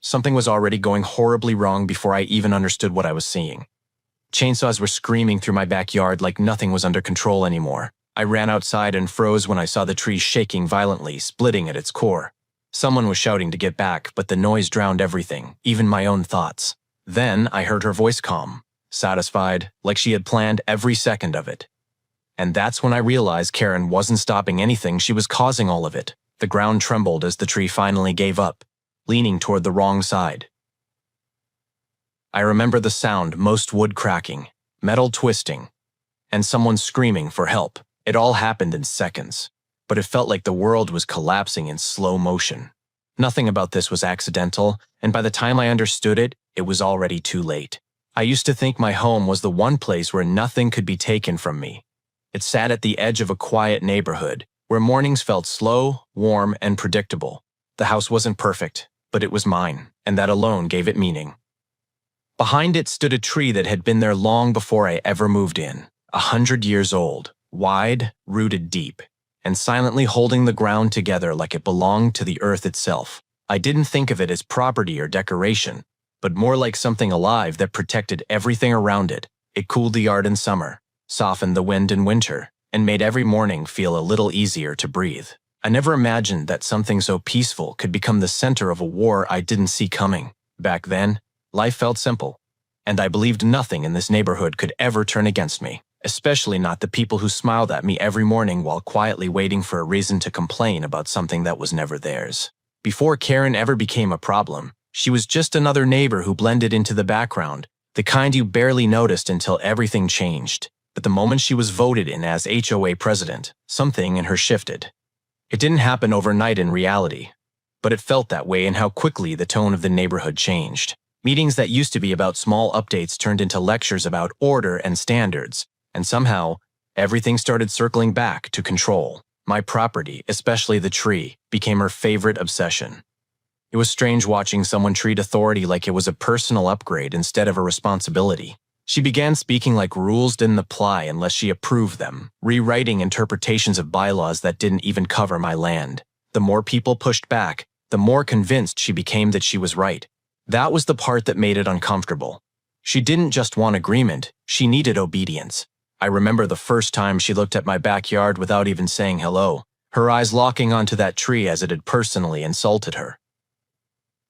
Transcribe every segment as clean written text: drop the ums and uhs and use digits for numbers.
Something was already going horribly wrong before I even understood what I was seeing. Chainsaws were screaming through my backyard like nothing was under control anymore. I ran outside and froze when I saw the tree shaking violently, splitting at its core. Someone was shouting to get back, but the noise drowned everything, even my own thoughts. Then I heard her voice calm, satisfied, like she had planned every second of it. And that's when I realized Karen wasn't stopping anything, she was causing all of it. The ground trembled as the tree finally gave up, leaning toward the wrong side. I remember the sound, most wood cracking, metal twisting, and someone screaming for help. It all happened in seconds, but it felt like the world was collapsing in slow motion. Nothing about this was accidental, and by the time I understood it, it was already too late. I used to think my home was the one place where nothing could be taken from me. It sat at the edge of a quiet neighborhood, where mornings felt slow, warm, and predictable. The house wasn't perfect, but it was mine, and that alone gave it meaning. Behind it stood a tree that had been there long before I ever moved in, 100 years old, wide, rooted deep, and silently holding the ground together like it belonged to the earth itself. I didn't think of it as property or decoration, but more like something alive that protected everything around it. It cooled the yard in summer, softened the wind in winter, and made every morning feel a little easier to breathe. I never imagined that something so peaceful could become the center of a war I didn't see coming. Back then, life felt simple, and I believed nothing in this neighborhood could ever turn against me, especially not the people who smiled at me every morning while quietly waiting for a reason to complain about something that was never theirs. Before Karen ever became a problem, she was just another neighbor who blended into the background, the kind you barely noticed until everything changed. But the moment she was voted in as HOA president, something in her shifted. It didn't happen overnight in reality, but it felt that way in how quickly the tone of the neighborhood changed. Meetings that used to be about small updates turned into lectures about order and standards, and somehow, everything started circling back to control. My property, especially the tree, became her favorite obsession. It was strange watching someone treat authority like it was a personal upgrade instead of a responsibility. She began speaking like rules didn't apply unless she approved them, rewriting interpretations of bylaws that didn't even cover my land. The more people pushed back, the more convinced she became that she was right. That was the part that made it uncomfortable. She didn't just want agreement, she needed obedience. I remember the first time she looked at my backyard without even saying hello, her eyes locking onto that tree as it had personally insulted her.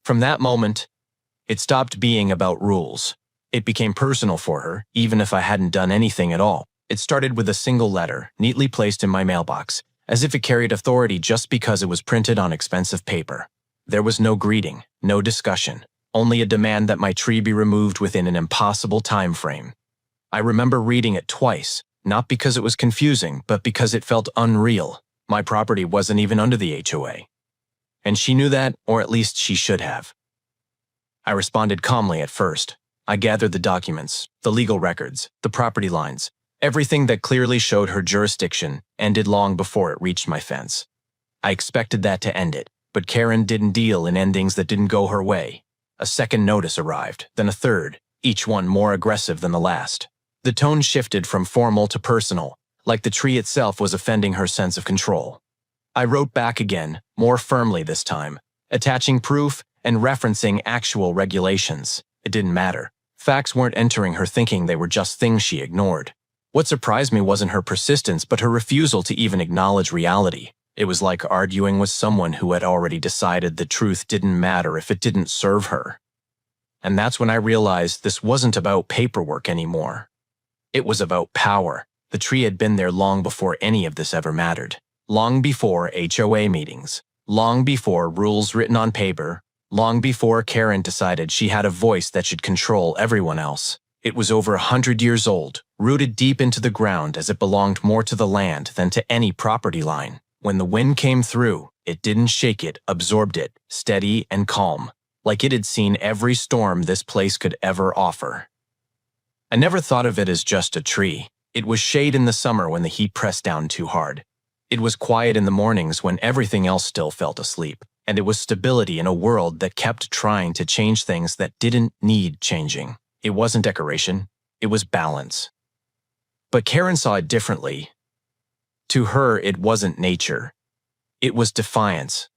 From that moment, it stopped being about rules. It became personal for her, even if I hadn't done anything at all. It started with a single letter, neatly placed in my mailbox, as if it carried authority just because it was printed on expensive paper. There was no greeting, no discussion, only a demand that my tree be removed within an impossible time frame. I remember reading it twice, not because it was confusing, but because it felt unreal. My property wasn't even under the HOA. And she knew that, or at least she should have. I responded calmly at first. I gathered the documents, the legal records, the property lines, everything that clearly showed her jurisdiction ended long before it reached my fence. I expected that to end it, but Karen didn't deal in endings that didn't go her way. A second notice arrived, then a third, each one more aggressive than the last. The tone shifted from formal to personal, like the tree itself was offending her sense of control. I wrote back again, more firmly this time, attaching proof and referencing actual regulations. It didn't matter. Facts weren't entering her thinking, they were just things she ignored. What surprised me wasn't her persistence, but her refusal to even acknowledge reality. It was like arguing with someone who had already decided the truth didn't matter if it didn't serve her. And that's when I realized this wasn't about paperwork anymore. It was about power. The tree had been there long before any of this ever mattered. Long before HOA meetings. Long before rules written on paper. Long before Karen decided she had a voice that should control everyone else. It was over 100 years old, rooted deep into the ground as it belonged more to the land than to any property line. When the wind came through, it didn't shake it, absorbed it, steady and calm, like it had seen every storm this place could ever offer. I never thought of it as just a tree. It was shade in the summer when the heat pressed down too hard. It was quiet in the mornings when everything else still felt asleep. And it was stability in a world that kept trying to change things that didn't need changing. It wasn't decoration, it was balance. But Karen saw it differently. To her, it wasn't nature. It was defiance.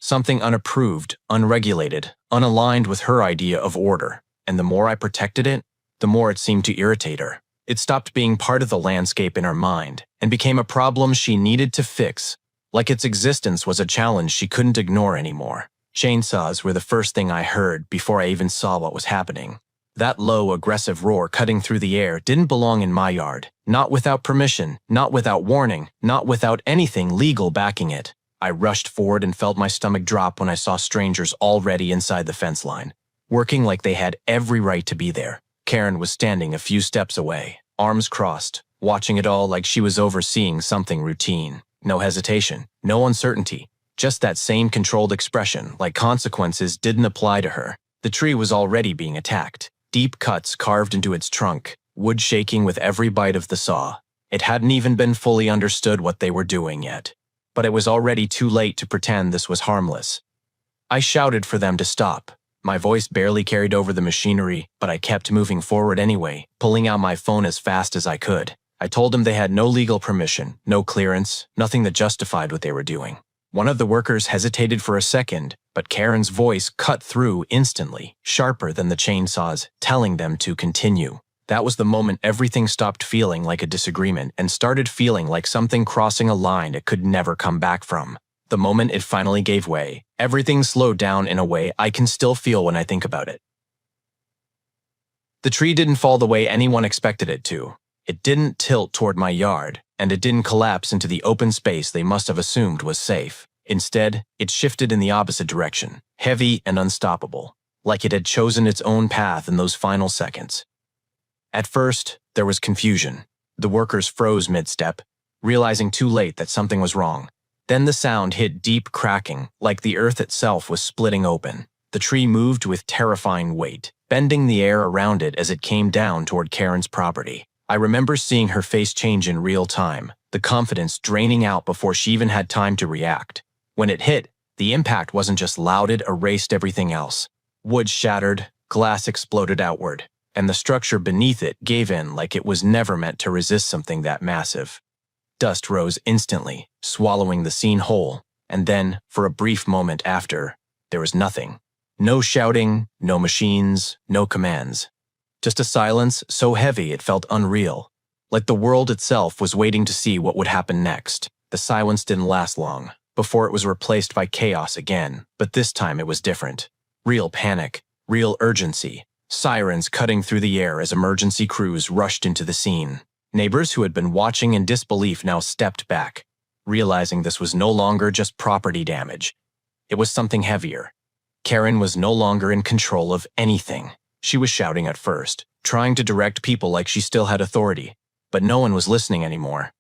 Something unapproved, unregulated, unaligned with her idea of order. And the more I protected it, the more it seemed to irritate her. It stopped being part of the landscape in her mind and became a problem she needed to fix, like its existence was a challenge she couldn't ignore anymore. Chainsaws were the first thing I heard before I even saw what was happening. That low, aggressive roar cutting through the air didn't belong in my yard. Not without permission, not without warning, not without anything legal backing it. I rushed forward and felt my stomach drop when I saw strangers already inside the fence line, working like they had every right to be there. Karen was standing a few steps away, arms crossed, watching it all like she was overseeing something routine. No hesitation, no uncertainty, just that same controlled expression, like consequences didn't apply to her. The tree was already being attacked. Deep cuts carved into its trunk, wood shaking with every bite of the saw. It hadn't even been fully understood what they were doing yet. But it was already too late to pretend this was harmless. I shouted for them to stop. My voice barely carried over the machinery, but I kept moving forward anyway, pulling out my phone as fast as I could. I told them they had no legal permission, no clearance, nothing that justified what they were doing. One of the workers hesitated for a second, but Karen's voice cut through instantly, sharper than the chainsaws, telling them to continue. That was the moment everything stopped feeling like a disagreement and started feeling like something crossing a line it could never come back from. The moment it finally gave way, everything slowed down in a way I can still feel when I think about it. The tree didn't fall the way anyone expected it to. It didn't tilt toward my yard, and it didn't collapse into the open space they must have assumed was safe. Instead, it shifted in the opposite direction, heavy and unstoppable, like it had chosen its own path in those final seconds. At first, there was confusion. The workers froze mid-step, realizing too late that something was wrong. Then the sound hit deep cracking, like the earth itself was splitting open. The tree moved with terrifying weight, bending the air around it as it came down toward Karen's property. I remember seeing her face change in real time, the confidence draining out before she even had time to react. When it hit, the impact wasn't just loud, it erased everything else. Wood shattered, glass exploded outward, and the structure beneath it gave in like it was never meant to resist something that massive. Dust rose instantly, swallowing the scene whole, and then, for a brief moment after, there was nothing. No shouting, no machines, no commands. Just a silence so heavy it felt unreal, like the world itself was waiting to see what would happen next. The silence didn't last long, before it was replaced by chaos again, but this time it was different. Real panic, real urgency, sirens cutting through the air as emergency crews rushed into the scene. Neighbors who had been watching in disbelief now stepped back, realizing this was no longer just property damage. It was something heavier. Karen was no longer in control of anything. She was shouting at first, trying to direct people like she still had authority, but no one was listening anymore.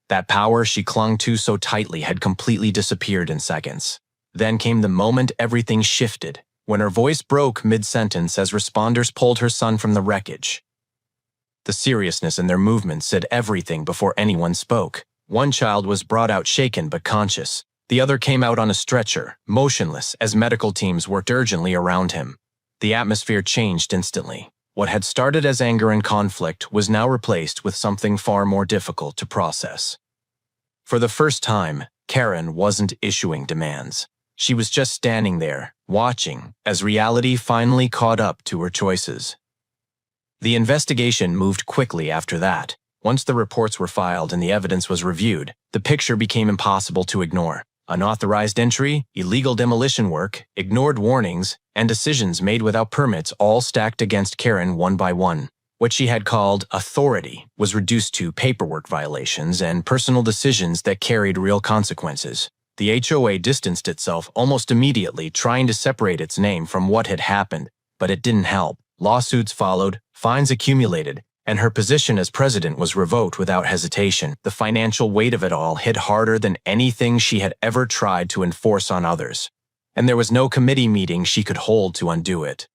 That power she clung to so tightly had completely disappeared in seconds. Then came the moment everything shifted, when her voice broke mid-sentence as responders pulled her son from the wreckage. The seriousness in their movements said everything before anyone spoke. One child was brought out shaken but conscious. The other came out on a stretcher, motionless, as medical teams worked urgently around him. The atmosphere changed instantly. What had started as anger and conflict was now replaced with something far more difficult to process. For the first time, Karen wasn't issuing demands. She was just standing there, watching, as reality finally caught up to her choices. The investigation moved quickly after that. Once the reports were filed and the evidence was reviewed, the picture became impossible to ignore. Unauthorized entry, illegal demolition work, ignored warnings, and decisions made without permits all stacked against Karen one by one. What she had called authority was reduced to paperwork violations and personal decisions that carried real consequences. The HOA distanced itself almost immediately, trying to separate its name from what had happened, but it didn't help. Lawsuits followed, fines accumulated, and her position as president was revoked without hesitation. The financial weight of it all hit harder than anything she had ever tried to enforce on others. And there was no committee meeting she could hold to undo it.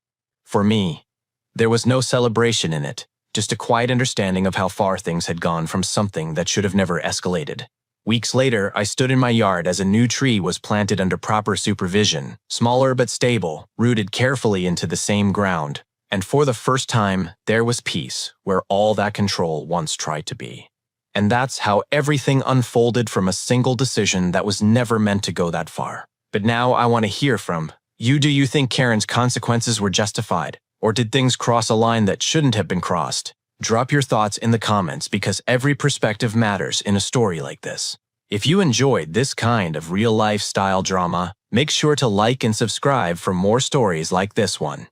For me, there was no celebration in it, just a quiet understanding of how far things had gone from something that should have never escalated. Weeks later, I stood in my yard as a new tree was planted under proper supervision, smaller but stable, rooted carefully into the same ground. And for the first time, there was peace where all that control once tried to be. And that's how everything unfolded from a single decision that was never meant to go that far. But now I want to hear from you. Do you think Karen's consequences were justified? Or did things cross a line that shouldn't have been crossed? Drop your thoughts in the comments because every perspective matters in a story like this. If you enjoyed this kind of real-life style drama, make sure to like and subscribe for more stories like this one.